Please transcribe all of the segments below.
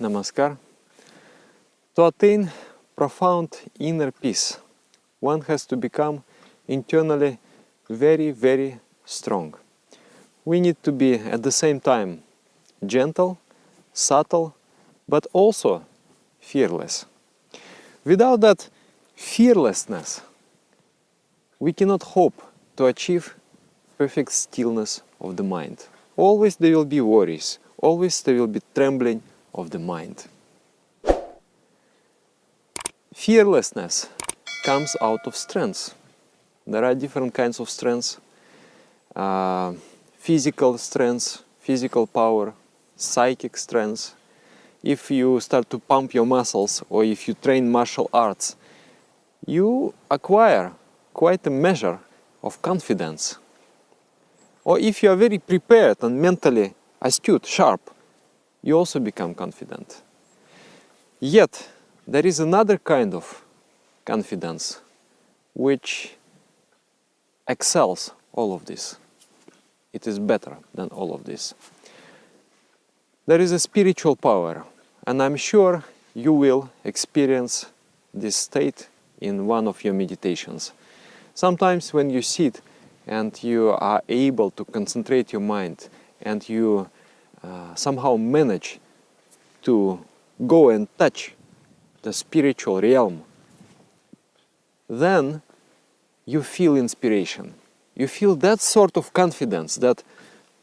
Namaskar. To attain profound inner peace, one has to become internally very, very strong. We need to be at the same time gentle, subtle, but also fearless. Without that fearlessness, we cannot hope to achieve perfect stillness of the mind. Always there will be worries, always there will be trembling of the mind. Fearlessness comes out of strengths. There are different kinds of strengths. Physical strengths, physical power, psychic strengths. If you start to pump your muscles or if you train martial arts, you acquire quite a measure of confidence. Or if you are very prepared and mentally astute, sharp, you also become confident. Yet, there is another kind of confidence which excels all of this. It is better than all of this. There is a spiritual power, and I'm sure you will experience this state in one of your meditations. Sometimes when you sit and you are able to concentrate your mind and you somehow manage to go and touch the spiritual realm, then you feel inspiration. You feel that sort of confidence that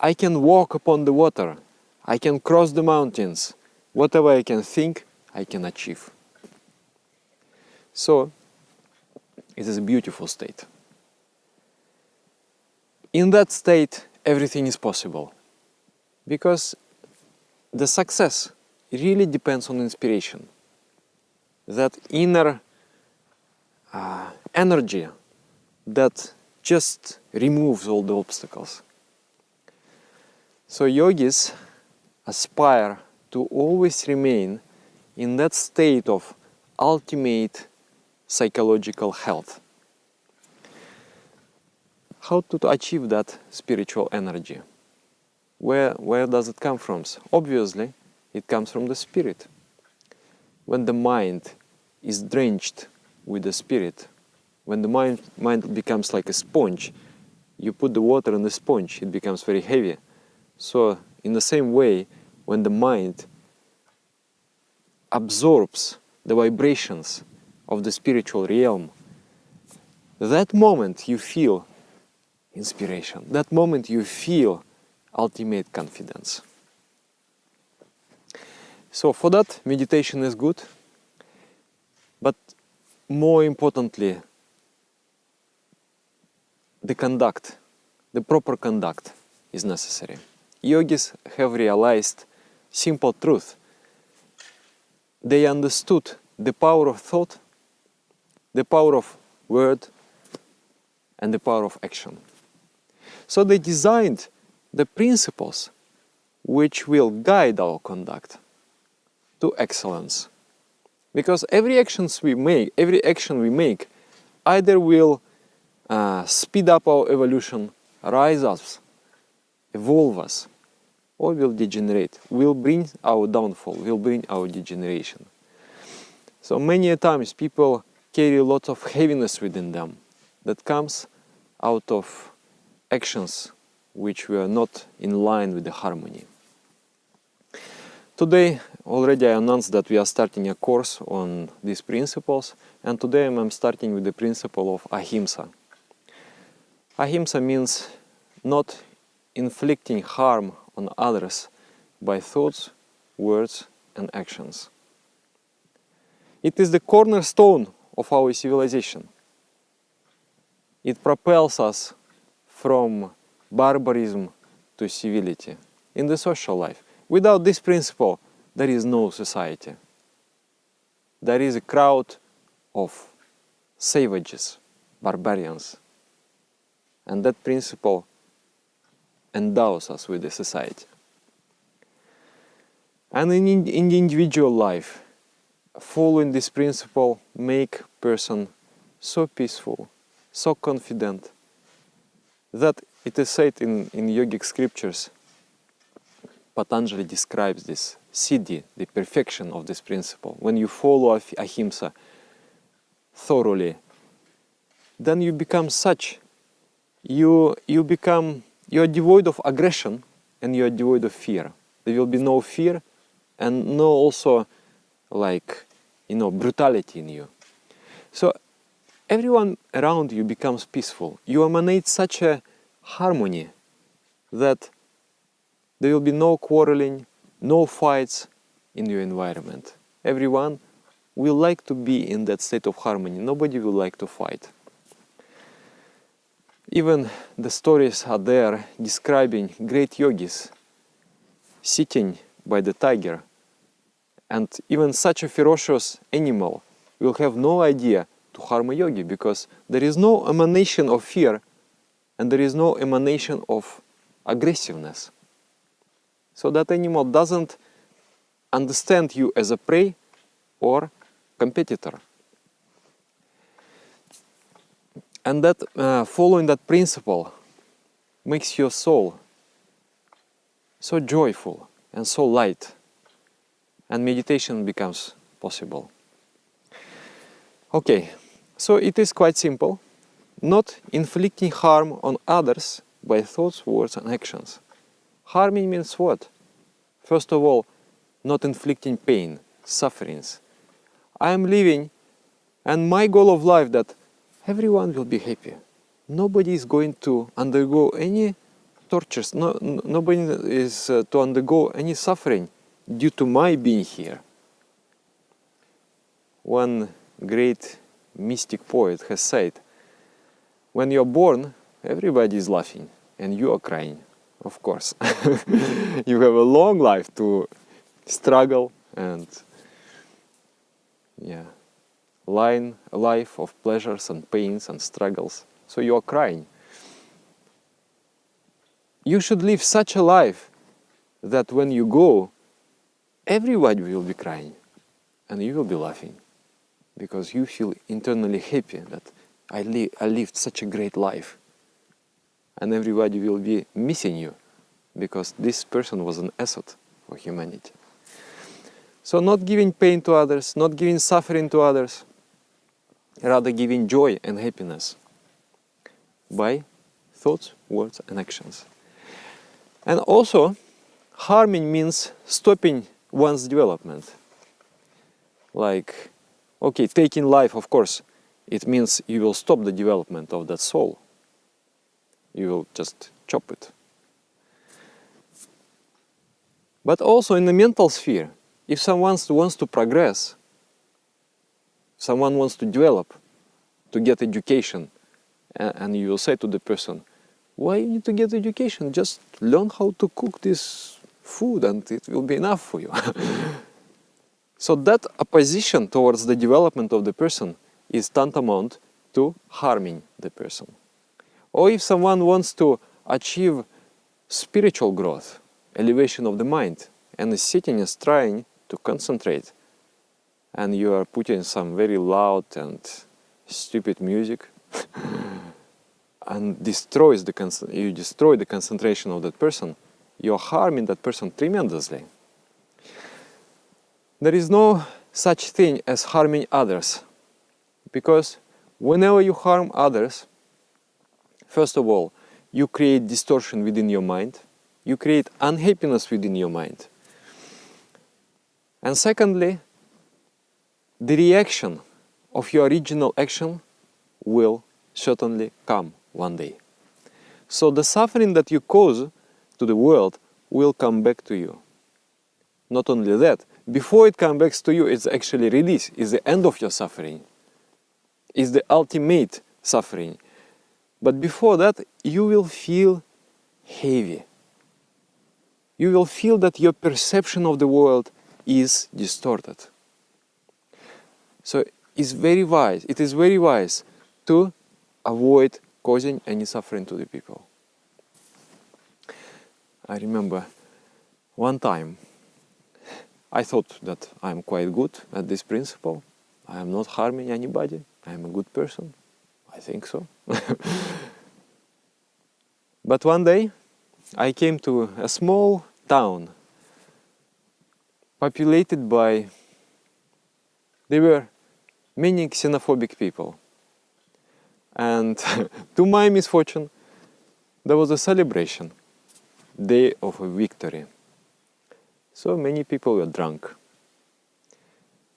I can walk upon the water, I can cross the mountains, whatever I can think, I can achieve. So, it is a beautiful state. In that state, everything is possible. Because the success really depends on inspiration. That inner energy that just removes all the obstacles. So yogis aspire to always remain in that state of ultimate psychological health. How to achieve that spiritual energy? Where does it come from? Obviously, it comes from the spirit. When the mind is drenched with the spirit, when the mind becomes like a sponge, you put the water on the sponge, it becomes very heavy. So, in the same way, when the mind absorbs the vibrations of the spiritual realm, that moment you feel inspiration. That moment you feel ultimate confidence. So for that, meditation is good, but more importantly, the proper conduct is necessary. Yogis have realized simple truth. They understood the power of thought, the power of word, and the power of action. So they designed the principles which will guide our conduct to excellence. Because every action we make either will speed up our evolution, rise us, evolve us, or will degenerate, will bring our downfall, will bring our degeneration. So many times people carry a lot of heaviness within them that comes out of actions which were not in line with the harmony. Today, already I announced that we are starting a course on these principles, and today I'm starting with the principle of ahimsa. Ahimsa means not inflicting harm on others by thoughts, words, and actions. It is the cornerstone of our civilization. It propels us from barbarism to civility in the social life. Without this principle, there is no society. There is a crowd of savages, barbarians. And that principle endows us with the society. And in the individual life, following this principle make person so peaceful, so confident, that it is said in yogic scriptures, Patanjali describes this siddhi, the perfection of this principle, when you follow ahimsa thoroughly, then you become such. You are devoid of aggression and you are devoid of fear. There will be no fear and no also brutality in you. So everyone around you becomes peaceful. You emanate such a harmony that there will be no quarreling, no fights in your environment. Everyone will like to be in that state of harmony. Nobody will like to fight. Even the stories are there describing great yogis sitting by the tiger, and even such a ferocious animal will have no idea to harm a yogi, because there is no emanation of fear and there is no emanation of aggressiveness. So that animal doesn't understand you as a prey or competitor. And that following that principle makes your soul so joyful and so light, and meditation becomes possible. Okay, so it is quite simple. Not inflicting harm on others by thoughts, words and actions. Harming means what? First of all, not inflicting pain, sufferings. I am living, and my goal of life that everyone will be happy. Nobody is going to undergo any tortures. Nobody is to undergo any suffering due to my being here. One great mystic poet has said, when you're born, everybody is laughing and you are crying, of course. You have a long life to struggle and a life of pleasures and pains and struggles. So you are crying. You should live such a life that when you go, everybody will be crying and you will be laughing, because you feel internally happy that I lived such a great life. And everybody will be missing you, because this person was an asset for humanity. So not giving pain to others, not giving suffering to others, rather giving joy and happiness by thoughts, words and actions. And also, harming means stopping one's development. Like, okay, taking life, of course, it means you will stop the development of that soul. You will just chop it. But also in the mental sphere, if someone wants to progress, someone wants to develop, to get education, and you will say to the person, why you need to get education? Just learn how to cook this food and it will be enough for you. So that opposition towards the development of the person is tantamount to harming the person. Or if someone wants to achieve spiritual growth, elevation of the mind, and is sitting and trying to concentrate, and you are putting some very loud and stupid music, and you destroy the concentration of that person, you are harming that person tremendously. There is no such thing as harming others, because whenever you harm others, first of all, you create distortion within your mind, you create unhappiness within your mind. And secondly, the reaction of your original action will certainly come one day. So the suffering that you cause to the world will come back to you. Not only that, before it comes back to you, it's actually release, is the end of your suffering, is the ultimate suffering. But before that, you will feel heavy. You will feel that your perception of the world is distorted. So it is very wise to avoid causing any suffering to the people. I remember one time I thought that I'm quite good at this principle. I am not harming anybody. I am a good person. I think so. But one day I came to a small town populated by, there were many xenophobic people. And to my misfortune, there was a celebration, day of a victory. So many people were drunk,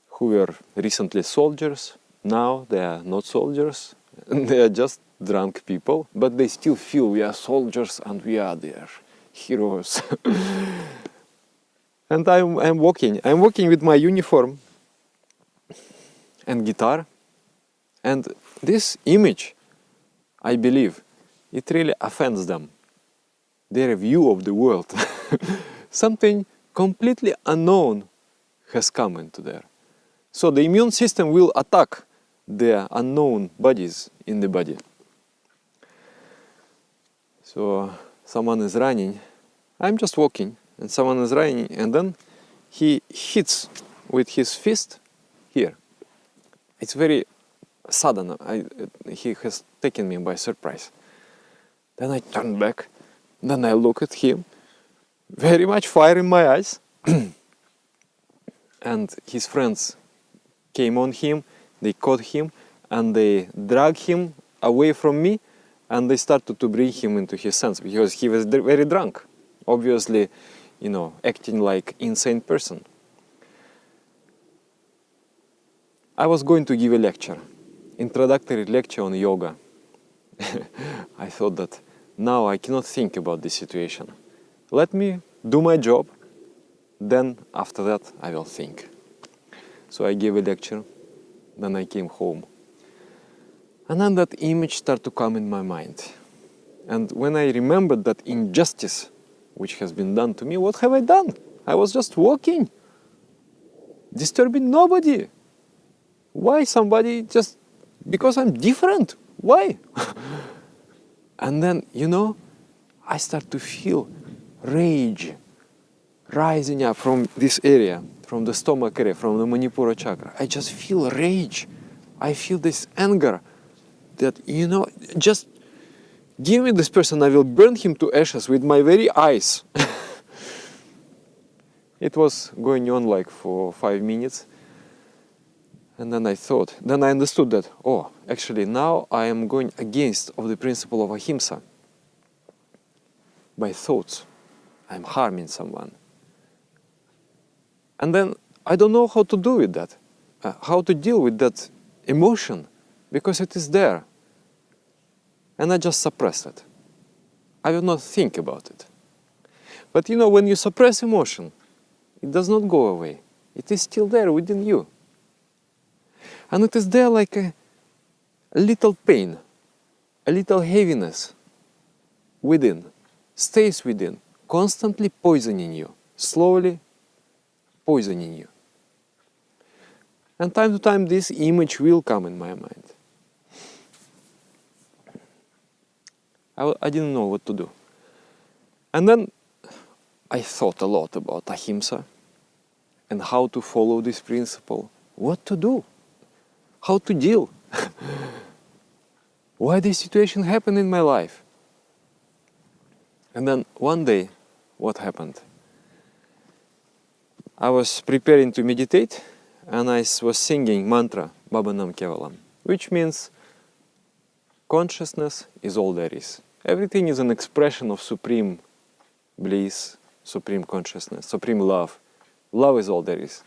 who were recently soldiers. Now they are not soldiers, they are just drunk people, but they still feel we are soldiers and we are their heroes. And I'm walking with my uniform and guitar, and this image, I believe, it really offends them, their view of the world. Something completely unknown has come into there. So the immune system will attack the unknown bodies in the body. So someone is running, I'm just walking, and someone is running, and then he hits with his fist here. It's very sudden. He has taken me by surprise. Then I turn back, then I look at him, very much fire in my eyes. And his friends came on him, they caught him, and they dragged him away from me, and they started to bring him into his senses, because he was very drunk, obviously, acting like insane person. I was going to give a lecture, introductory lecture on yoga. I thought that now I cannot think about this situation. Let me do my job, then after that I will think. So I gave a lecture, then I came home. And then that image started to come in my mind. And when I remembered that injustice which has been done to me, what have I done? I was just walking, disturbing nobody. Why somebody just, because I'm different? Why? And then, I start to feel rage rising up from this area, from the stomach area, from the Manipura chakra. I just feel rage. I feel this anger that, just give me this person, I will burn him to ashes with my very eyes. It was going on like for 5 minutes. And then I understood that, actually now I am going against of the principle of ahimsa. By thoughts, I'm harming someone. And then I don't know how to do with that, how to deal with that emotion, because it is there. And I just suppress it. I will not think about it. But when you suppress emotion, it does not go away. It is still there within you. And it is there like a little pain, a little heaviness within, stays within, constantly poisoning you, slowly poisoning you. And time to time this image will come in my mind. I didn't know what to do. And then I thought a lot about ahimsa and how to follow this principle, what to do, how to deal. Why this situation happened in my life? And then one day, what happened? I was preparing to meditate, and I was singing mantra Bhavanam Kevalam, which means consciousness is all there is. Everything is an expression of supreme bliss, supreme consciousness, supreme love. Love is all there is.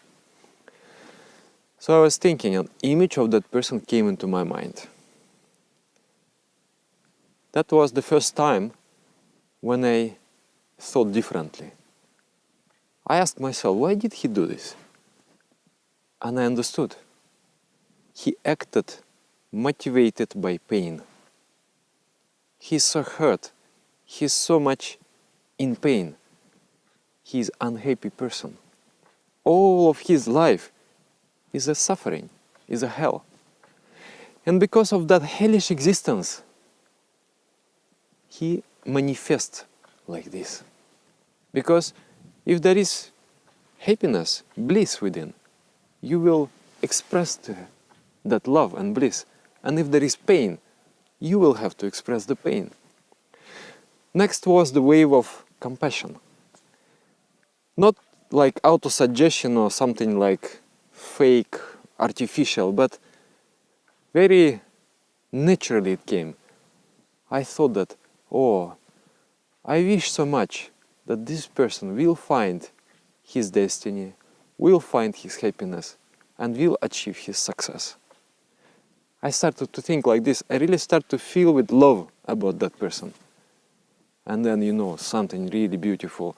So I was thinking, an image of that person came into my mind. That was the first time when I thought differently. I asked myself, why did he do this? And I understood. He acted motivated by pain. He's so hurt. He's so much in pain. He's an unhappy person. All of his life is a suffering, is a hell. And because of that hellish existence, he manifests like this. Because if there is happiness, bliss within, you will express that love and bliss. And if there is pain, you will have to express the pain. Next was the wave of compassion. Not like auto-suggestion or something like fake, artificial, but very naturally it came. I thought that, oh, I wish so much that this person will find his destiny, will find his happiness, and will achieve his success. I started to think like this. I really start to feel with love about that person. And then, something really beautiful.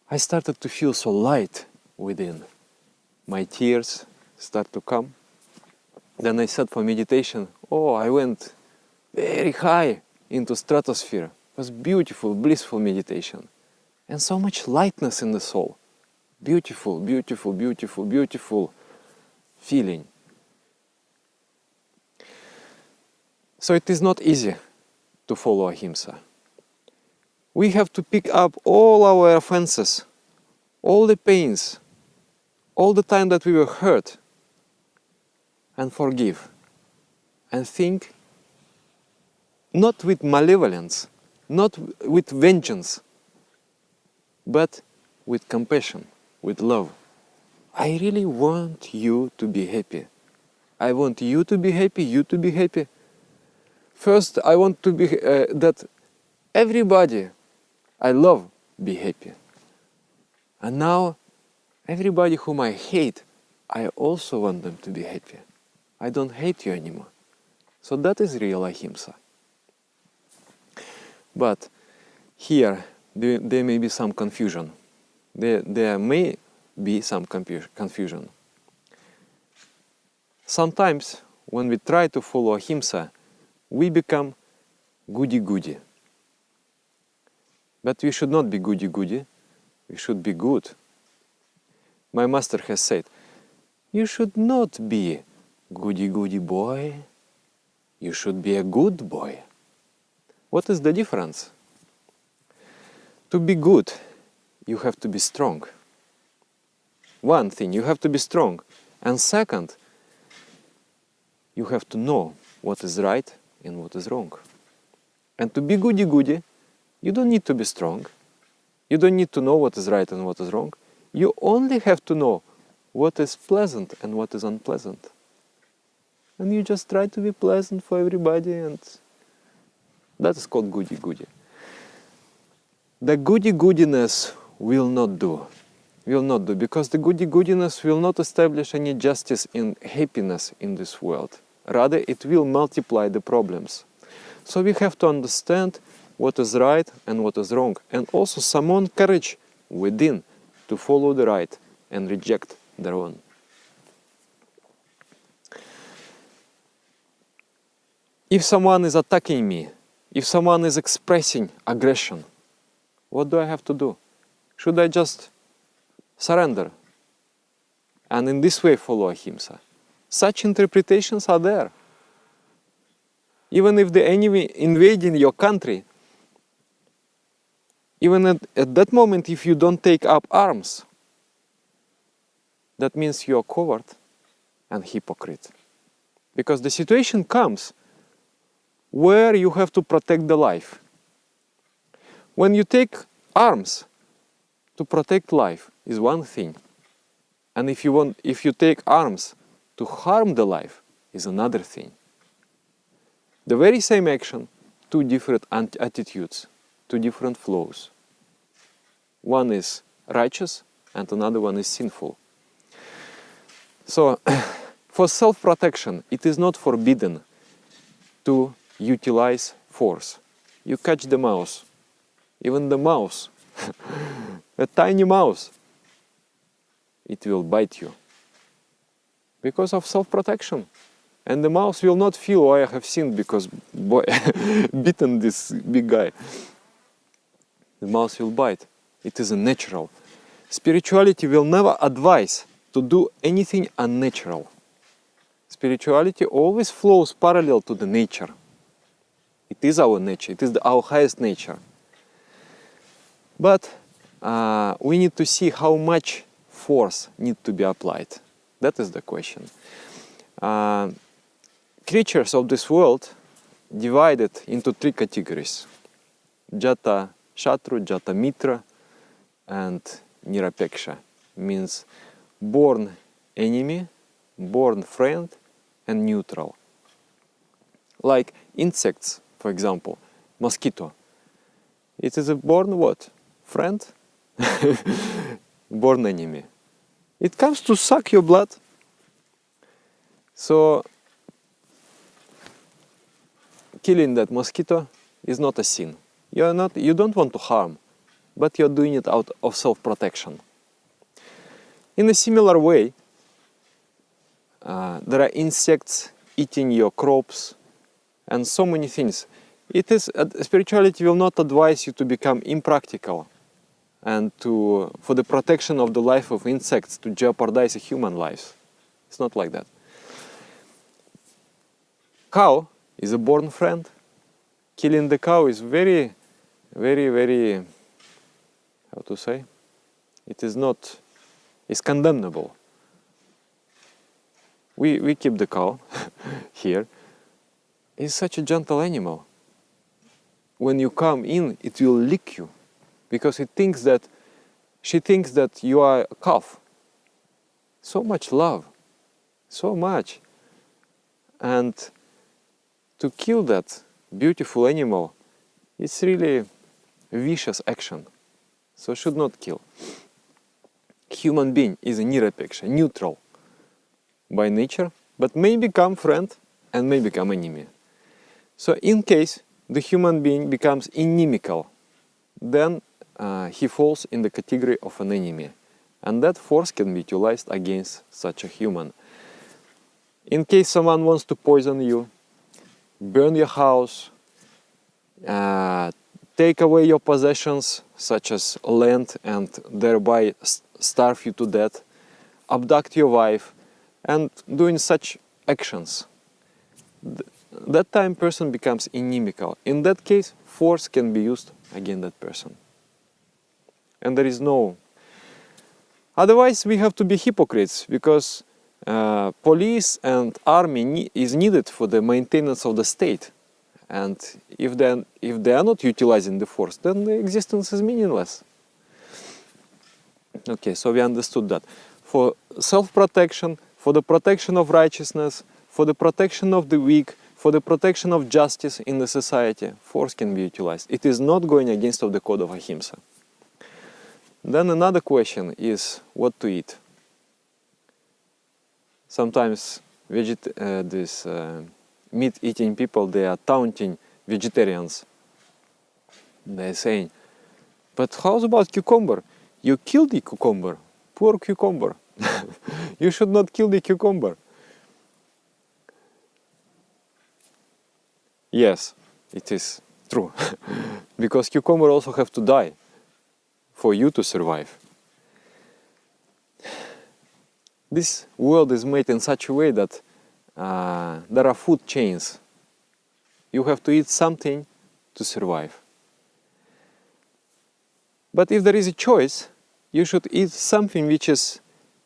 I started to feel so light within. My tears start to come. Then I sat for meditation. Oh, I went very high into stratosphere. It was beautiful, blissful meditation. And so much lightness in the soul. Beautiful, beautiful, beautiful, beautiful feeling. So it is not easy to follow ahimsa. We have to pick up all our offenses, all the pains, all the time that we were hurt, and forgive. And think not with malevolence, not with vengeance, but with compassion, with love. I really want you to be happy. I want you to be happy, you to be happy. First, I want to be that everybody I love be happy. And now, everybody whom I hate, I also want them to be happy. I don't hate you anymore. So that is real ahimsa. But here, there may be some confusion. There may be some confusion. Sometimes, when we try to follow ahimsa, we become goody-goody. But we should not be goody-goody. We should be good. My master has said, you should not be goody-goody boy. You should be a good boy. What is the difference? To be good, you have to be strong. One thing, you have to be strong. And second, you have to know what is right and what is wrong. And to be goody-goody, you don't need to be strong. You don't need to know what is right and what is wrong. You only have to know what is pleasant and what is unpleasant. And you just try to be pleasant for everybody, and that is called goody-goody. The goody-goodiness will not do, because the goody-goodiness will not establish any justice and happiness in this world. Rather, it will multiply the problems. So we have to understand what is right and what is wrong, and also summon courage within to follow the right and reject the wrong. If someone is attacking me, if someone is expressing aggression, what do I have to do? Should I just surrender and in this way follow ahimsa? Such interpretations are there. Even if the enemy invading your country, even at that moment, if you don't take up arms, that means you are coward and hypocrite. Because the situation comes where you have to protect the life. When you take arms to protect life is one thing. And if you take arms to harm the life is another thing. The very same action, two different attitudes, two different flows. One is righteous and another one is sinful. So, for self-protection, it is not forbidden to utilize force. You catch the mouse, even the mouse, a tiny mouse, it will bite you because of self-protection. And the mouse will not feel, oh, I have sinned because boy, bitten this big guy. The mouse will bite. It is a natural. Spirituality will never advise to do anything unnatural. Spirituality always flows parallel to the nature. It is our nature. It is our highest nature. But we need to see how much force needs to be applied. That is the question. Creatures of this world divided into three categories. Jata Shatru, Jata Mitra, and nirapeksha means born enemy, born friend, and neutral. Like insects, for example, mosquito. It is a born what? Friend? Born enemy. It comes to suck your blood. So killing that mosquito is not a sin. You don't want to harm, but you're doing it out of self-protection. In a similar way, there are insects eating your crops and so many things. Spirituality will not advise you to become impractical and for the protection of the life of insects to jeopardize a human life. It's not like that. Cow is a born friend. Killing the cow is very, very, very, how to say? It's condemnable. We keep the cow here. It's such a gentle animal. When you come in, it will lick you because she thinks that you are a calf. So much love, so much. And to kill that beautiful animal, it's really a vicious action. So should not kill. Human being is a nirapeksha, neutral by nature, but may become friend and may become enemy. So in case the human being becomes inimical, then he falls in the category of an enemy. And that force can be utilized against such a human. In case someone wants to poison you, burn your house, take away your possessions, such as land, and thereby starve you to death, abduct your wife, and doing such actions, that time person becomes inimical. In that case, force can be used against that person. And there is no... Otherwise, we have to be hypocrites, because police and army is needed for the maintenance of the state. And if they are not utilizing the force, then the existence is meaningless. Okay, so we understood that. For self-protection, for the protection of righteousness, for the protection of the weak, for the protection of justice in the society, force can be utilized. It is not going against of the code of Ahimsa. Then another question is what to eat. Sometimes these meat-eating people, they are taunting vegetarians. They're saying, but how about cucumber? You killed the cucumber. Poor cucumber. You should not kill the cucumber. Yes, it is true. Because cucumber also have to die for you to survive. This world is made in such a way that there are food chains. You have to eat something to survive. But if there is a choice, you should eat something which is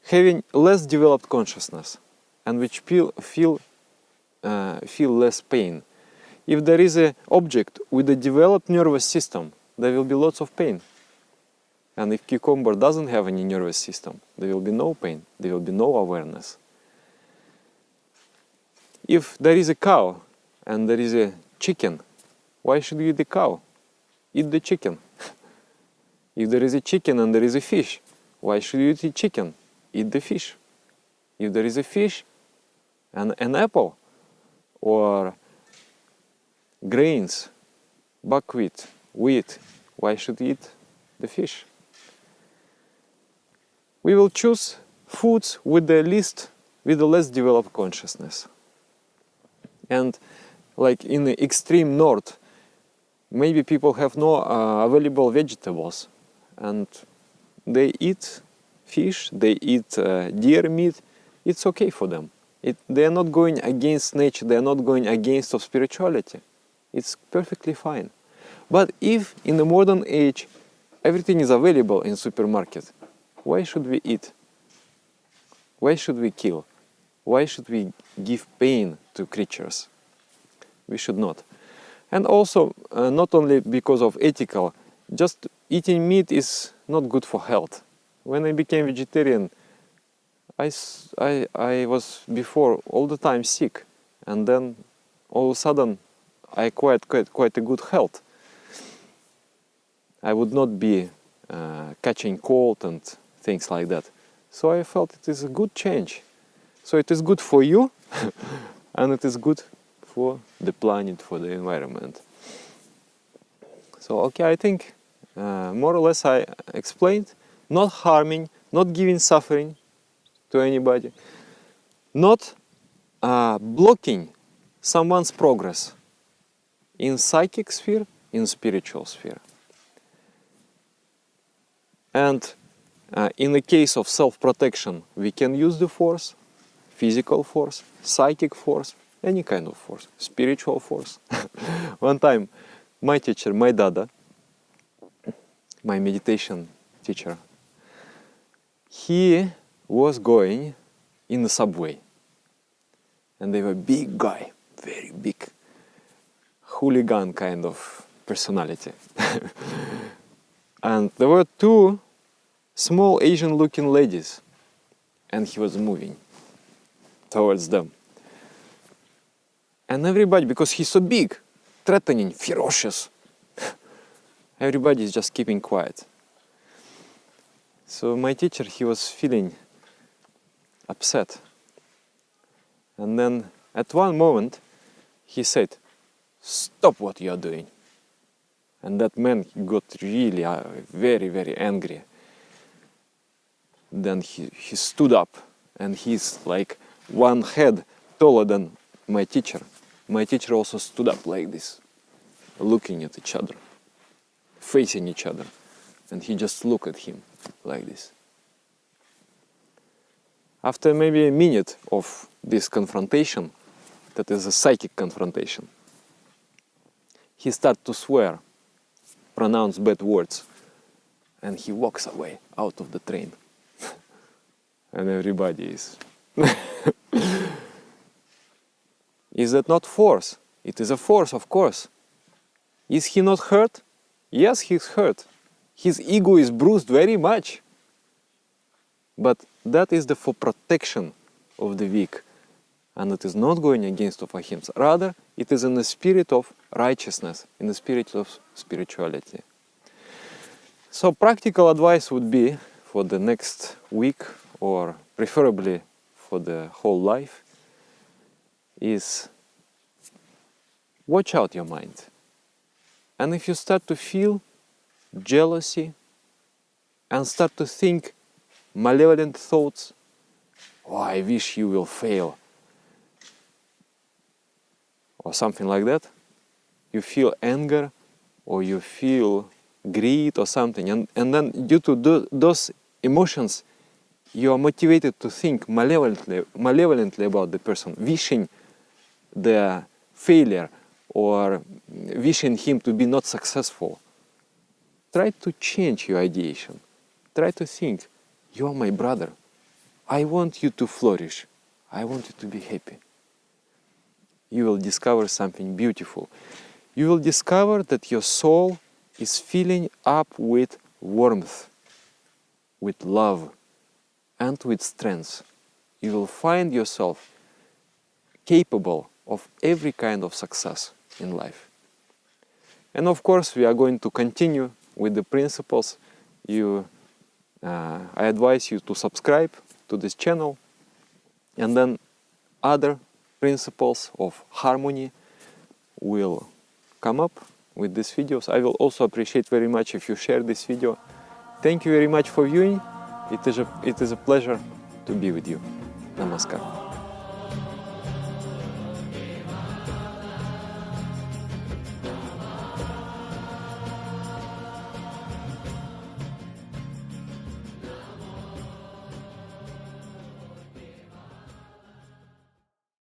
having less developed consciousness and which feel less pain. If there is an object with a developed nervous system, there will be lots of pain. And if cucumber doesn't have any nervous system, there will be no pain, there will be no awareness. If there is a cow and there is a chicken, why should you eat the cow? Eat the chicken. If there is a chicken and there is a fish, why should you eat the chicken? Eat the fish. If there is a fish and an apple or grains, buckwheat, wheat, why should you eat the fish? We will choose foods with the less developed consciousness. And like in the extreme north, maybe people have no available vegetables, and they eat fish, they eat deer meat. It's okay for them. They are not going against nature, they are not going against of spirituality. It's perfectly fine. But if in the modern age everything is available in supermarket, why should we eat? Why should we kill? Why should we give pain to creatures? We should not. And also, not only because of ethical, just eating meat is not good for health. When I became vegetarian, I was before all the time sick, and then all of a sudden I acquired quite a good health. I would not be catching cold and things like that. So I felt it is a good change. So it is good for you and it is good for the planet, for the environment. So okay, I think more or less I explained. Not harming, not giving suffering to anybody, not blocking someone's progress in psychic sphere, in spiritual sphere. And in the case of self-protection, we can use the force, physical force, psychic force, any kind of force, spiritual force. One time, my teacher, my Dada, my meditation teacher, he was going in the subway. And they were big guy, very big, hooligan kind of personality. And there were two small Asian-looking ladies, and he was moving towards them. And everybody, because he's so big, threatening, ferocious, everybody is just keeping quiet. So my teacher, he was feeling upset. And then at one moment, he said, "Stop what you are doing." And that man got really very, very angry. Then he stood up, and he's like one head taller than my teacher. My teacher also stood up like this, looking at each other, facing each other. And he just looked at him like this. After maybe a minute of this confrontation, that is a psychic confrontation, he started to swear, pronounce bad words, and he walks away out of the train. And everybody is... Is that not force? It is a force, of course. Is he not hurt? Yes, he's hurt. His ego is bruised very much. But that is for protection of the weak. And it is not going against of ahimsa. Rather, it is in the spirit of righteousness, in the spirit of spirituality. So practical advice would be for the next week, or preferably for the whole life, is watch out your mind. And if you start to feel jealousy and start to think malevolent thoughts, "Oh, I wish you will fail," or something like that, you feel anger or you feel greed or something, and then due to those emotions, you are motivated to think malevolently about the person, wishing their failure or wishing him to be not successful. Try to change your ideation. Try to think, you are my brother. I want you to flourish. I want you to be happy. You will discover something beautiful. You will discover that your soul is filling up with warmth, with love, and with strength. You will find yourself capable of every kind of success in life. And of course, we are going to continue with the principles. I advise you to subscribe to this channel, and then other principles of harmony will come up with these videos. I will also appreciate very much if you share this video. Thank you very much for viewing. It is a pleasure to be with you. Namaskar.